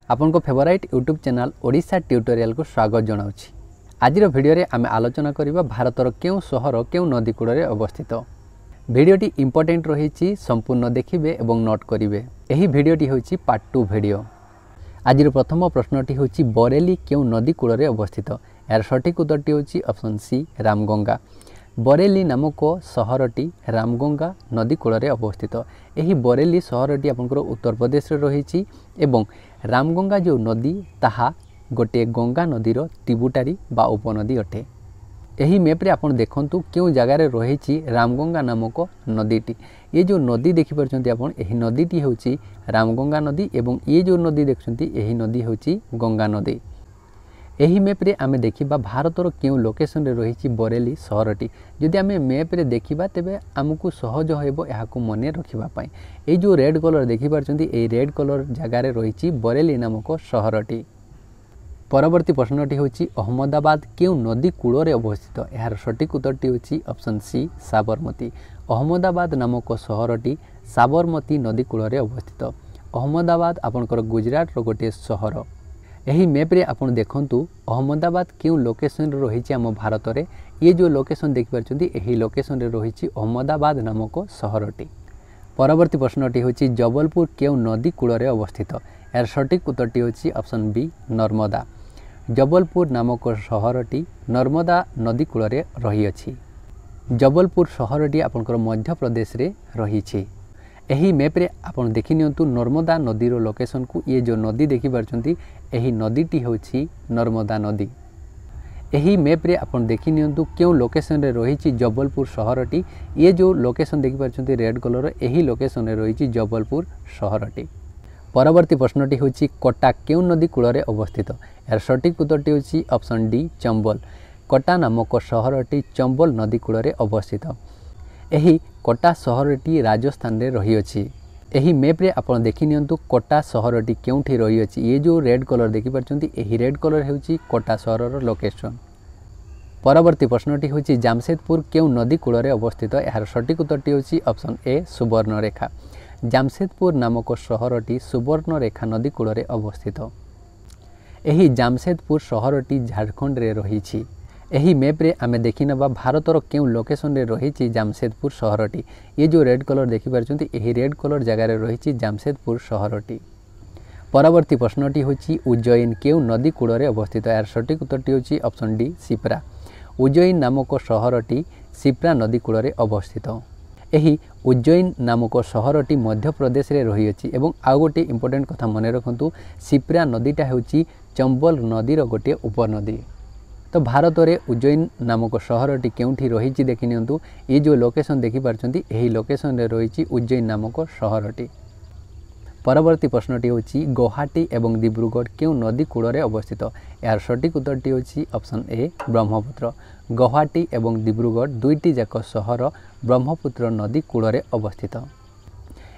आपनको favourite YouTube channel Odisha tutorial को स्वागत जनाऊँगी। आज वीडियो रे आमे आलोचना करिबा भारतर केउ सहर केउ नदी कूଳରେ अवस्थित। भिडियोटी इंपोर्टेंट रही संपूर्ण देखिबे एवं नोट करिवे। एही भिडियोटी होछि पार्ट 2 भिडियो। आज प्रथम प्रश्नटी होछि बरेली केउ नदी कूଳରେ अवस्थित। यार सठिक उत्तरटी होछि ऑप्शन सी रामगंगा। बरेली नामक सहरटी रामगंगा नदी कूଳରେ अवस्थित। एही बरेली सहरटी आपनकर उत्तर प्रदेश रे रहिछि एवं रामगंगा जो नदी ताहा गोटे गंगा नदीर ट्रिब्यूटारी बा उपनदी अटे। एही मैप रे आपण देखंतु केउ जगार रहिछि रामगंगा नामक नदीटी। ये जो नदी देखि परछंती आपण एही नदीटी होछि रामगंगा नदी एवं ये जो नदी देखछंती एही नदी होछि गंगा नदी। एही मैप रे आमे देखिबा भारतर केउ लोकेशन रे रहिछि बरेली सहरटी। जदि आमे मैप रे देखिबा तेबे आमको सहज हेबो एहाकु मने रखिबा पई। ए जो रेड कलर देखि परछंती ए रेड कलर जगार रहिछि बरेली नामक सहरटी। परवर्ती प्रश्नटी होछि अहमदाबाद केउ नदी कूଳରେ अवस्थित। यार सठिक उत्तरटी होछि ऑप्शन सी साबरमती। अहमदाबाद नामक सहरटी साबरमती नदी कूଳରେ अवस्थित। अहमदाबाद आपनकर गुजरात रो गोटे सहर। एही मैप रे आपण देखंतु अहमदाबाद केउ लोकेशन रे रहिछि हम भारत रे। ये जो लोकेशन देखि परछंती एही लोकेशन रे रहिछि अहमदाबाद नामक सहरटी। परवर्ती प्रश्नटी होछि जबलपुर केउ नदी कूଳରେ अवस्थित। यार सठिक उत्तरटी होछि ऑप्शन बी नर्मदा। जबलपुर नामक सहरटी नर्मदा नदी कूଳରେ रहिछि। जबलपुर सहरटी आपनकर मध्य प्रदेश रे रहिछि। एही मैप रे आपण देखि नियंतु नर्मदा नदी रो लोकेशन को। ये जो नदी देखि परछंती एही नदीटी होछि नर्मदा नदी। एही मैप रे आपण देखि नियंतु केउ लोकेशन रे रहिछि जबलपुर सहरटी। ये जो लोकेशन देखि परछंती रेड कलर एही लोकेशन रे रहिछि जबलपुर सहरटी। परवर्ती प्रश्नटी होछि कोटा केउ नदी कूଳରେ अवस्थित। यार सठिक उत्तरटी होछि ऑप्शन डी चंबल। कोटा नामक सहरटी चंबल नदी कूଳରେ अवस्थित। एही कोटा सहरटी राजस्थान रे रहिछि। एही मैप रे आपण देखि नियंतु कोटा सहरटी केउठी रहिछि। ये जो रेड कलर देखि परछंती एही रेड कलर हेउछि कोटा सहरर लोकेशन। परवर्ती प्रश्नटी होछि जामशेदपुर केउ नदी कूଳରେ अवस्थित। यार सठिक उत्तरटी होछि ऑप्शन ए सुवर्णरेखा। जामशेदपुर नामक सहरटी सुवर्णरेखा नदी कूଳରେ अवस्थित। एही जामशेदपुर सहरटी झारखंड रे रहिछि। एही मैप रे आमे देखि नबा भारतर केउ लोकेशन रे रहिछि जामशेदपुर सहरटी। ये जो रेड कलर देखि परछंती एही रेड कलर जगह रे रहिछि जामशेदपुर सहरटी। परवर्ती प्रश्नटी होछि उज्जैन केउ नदी कूଳରେ अवस्थित। यार सठिक उत्तरटी होछि ऑप्शन डी सिप्रा। उज्जैन नामक सहरटी सिप्रा नदी कूଳରେ अवस्थित। एही उज्जैन नामक सहरटी मध्य प्रदेश रे रहिछि एवं आउ गोटे इंपोर्टेंट कथा मने रखंतु सिप्रा नदीटा हेउछि चंबल नदीर गोटे उपनदी। तो भारत रे उज्जैन नामक सहरटी केउठी रहिछि देखि नियंतु। ये जो लोकेशन देखि परछंती एही लोकेशन रे रहिछि उज्जैन नामक सहरटी। परवर्ती प्रश्नटी होछि गुवाहाटी एवं डिब्रुगढ़ केउ नदी कूଳରେ अवस्थित। यार सठिक उत्तरटी होछि ऑप्शन ए ब्रह्मपुत्र। गुवाहाटी एवं डिब्रुगढ़ दुईटी जाक सहर ब्रह्मपुत्र नदी कूଳରେ अवस्थित।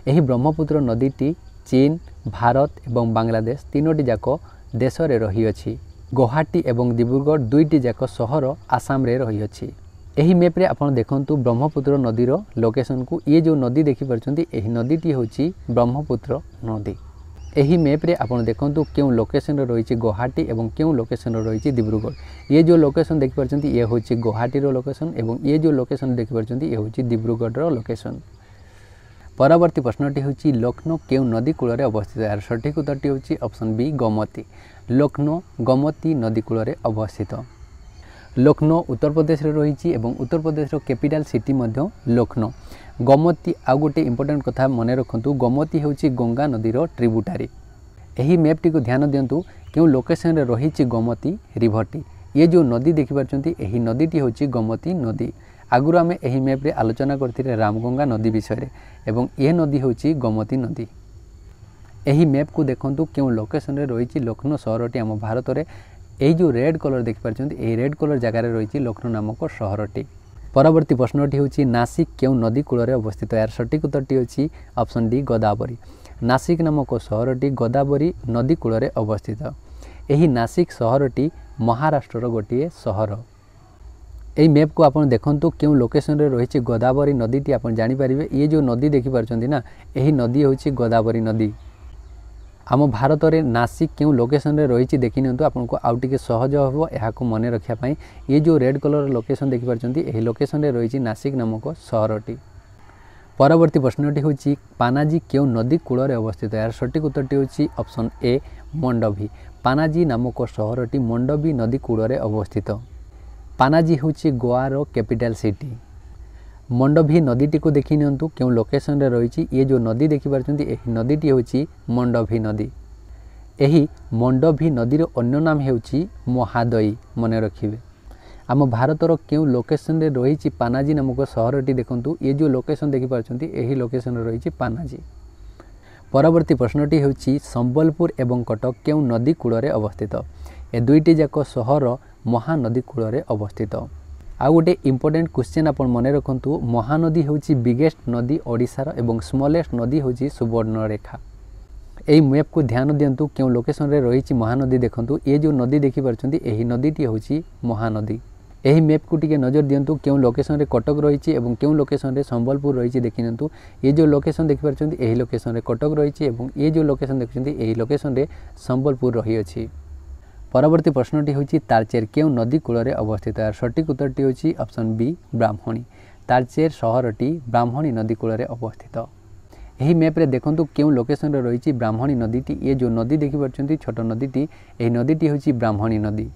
एही ब्रह्मपुत्र नदीटी चीन भारत एवं बांग्लादेश तीनोटी जाक देश रे रहिछि। गुवाहाटी एवं डिब्रुगढ़ दुईटी जाक सहर आसाम रे रहिछि। एही मैप रे आपण देखंतु ब्रह्मपुत्र नदीर लोकेशन को। ये जो नदी देखि परछंती एही नदीटी होछि ब्रह्मपुत्र नदी। एही मैप रे आपण देखंतु केउ लोकेशन रे रहिछि गुवाहाटी एवं केउ लोकेशन रे रहिछि डिब्रुगढ़। ये जो लोकेशन देखि परछंती ये होछि गुवाहाटी रो लोकेशन एवं ये जो लोकेशन देखि परछंती ये होछि डिब्रुगढ़ रो लोकेशन। परवर्ती प्रश्नटी होछि लखनऊ केउ नदी कूଳରେ अवस्थित। यार सठिक उत्तरटी होछि ऑप्शन बी गोमती। लखनऊ गोमती नदी कूଳରେ अवस्थित। लखनऊ उत्तर प्रदेश रे रहिछि एवं उत्तर प्रदेश रो कैपिटल सिटी मध्य लखनऊ। गोमती आउ गोटे इंपोर्टेंट कथा मने रखंतु गोमती हेउछि गंगा नदीर ट्रिब्यूटारी। एही मैपटी को ध्यान दियंतु केउ लोकेशन रे रहिछि गोमती रिभरटी। ये जो नदी देखि परछंती एही नदीटी होछि गोमती नदी। आगुरु आमे एही मैप रे आलोचना करथिले रामगंगा नदी विषय रे एवं ए नदी होछि गोमती नदी। एही मैप को देखंतु केउ लोकेशन रे रहिछि लखनऊ सहरटी हम भारत रे। एही जो रेड कलर देखि परछंती एही रेड कलर जगह रे रहिछि लखनऊ नामक सहरटी। परवर्ती प्रश्नटी होछि नासिक केउ नदी कूଳରେ अवस्थित। यार सठिक उत्तरटी होछि ऑप्शन डी गोदावरी। नासिक नामक सहरटी गोदावरी नदी कूଳରେ अवस्थित। एही नासिक सहरटी महाराष्ट्र रो गोटिए सहर। एही मैप को आपण देखंतु केउ लोकेशन रे रहिछि गोदावरी नदीटी आपण जानि परिबे। ये जो नदी देखि परछंती ना एही नदी होछि गोदावरी नदी। आम भारत में नासिक क्यों लोकेशन रे रही देखि नियंतु आपको आउ टिके सहज हो यह मन रखा ये जो रेड कलर लोकेशन देखिपारछंती एही लोकेशन रे रही नासिक नामक सहरटी। परवर्ती प्रश्नटी होची पानाजी क्यों नदी कूल अवस्थित यार सठिक उत्तरटी होची ऑप्शन ए मंडवी। पानाजी नामक सहरटी मंडवी नदी कूल अवस्थित। पानाजी होची गोवार कैपिटल सिटी। मंडवी नदीटी को देखि नियंतु क्यों लोकेशन रे रही ये जो नदी देखिपारछंती एही नदीटी होची मंडवी नदी। एही मंडवी नदीर अन्य नाम हेउची महादयी मन रखिबे। आम भारतर क्यों लोकेशन रे रही पानाजी नामक सहरटी देखंतु ये जो लोकेशन देखिपारछंती एही लोकेशन रे रही पानाजी। परवर्ती प्रश्नटी होची संबलपुर एवं कटक क्यों नदी कूल अवस्थित। ए दुईटी जाक सहर महानदी कूल अवस्थित। आउ गोटे इंपोर्टेंट क्वेश्चन आपण मन रखंतु महानदी होची बिगेस्ट नदी ओडिशार एवं स्मॉलेस्ट नदी होची सुवर्णरेखा। एही मैप को ध्यान दियंतु क्यों लोकेशन रे रही महानदी देखंतु ये जो नदी देखि परछंती एही नदीटी होची महानदी। एही मैप को टिके नजर दियंतु क्यों लोकेशन रे कटक रही एवं क्यों लोकेशन रे संबलपुर रही देखिनंतु ये जो लोकेशन देखि परछंती एही लोकेशन रे कटक रही एवं ये जो लोकेशन देखिछंती एही लोकेशन रे संबलपुर रही अछि। परवर्ती प्रश्नटी होची तालचेर क्यों नदी कूल अवस्थित यार सठिक उत्तरटी होची ऑप्शन बी ब्राह्मणी। तालचेर सहरटी ब्राह्मणी नदी कूल अवस्थित। यही मैप रे देखंतु क्यों लोकेशन रे रही ब्राह्मणी नदीटी ये जो नदी देखि परछंती छोट नदीटी एही नदीटी होची ब्राह्मणी नदी।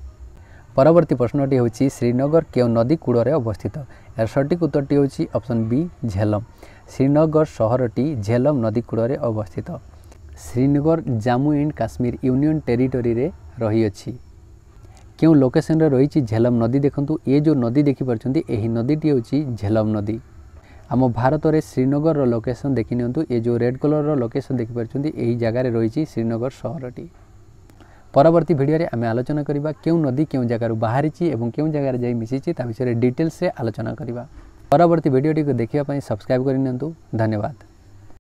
परवर्ती प्रश्नटी होची श्रीनगर क्यों नदी कूल अवस्थित यार सठिक उत्तरटी होची ऑप्शन बी झेलम। श्रीनगर सहरटी झेलम नदी कूल अवस्थित। Srinagar Jammu and Kashmir union territory रे रही अछि। क्यों लोकेशन रे रही झेलम नदी देखंतु ये जो नदी देखि परछंती एही नदीटी होची झेलम नदी। आम भारत में श्रीनगर रो लोकेशन देखि नियंतु ये जो रेड कलर रो लोकेशन देखि परछंती एही जगह रे रही श्रीनगर सहरटी। परवर्ती वीडियो रे आमे आलोचना करिबा क्यों नदी क्यों जगह रू बाहरिची एवं क्यों जगह रे जाई मिसिची ता विषय रे डिटेल्स रे आलोचना करिबा। परवर्ती वीडियो टी को देखिबा पई सब्सक्राइब करि नियंतु। धन्यवाद।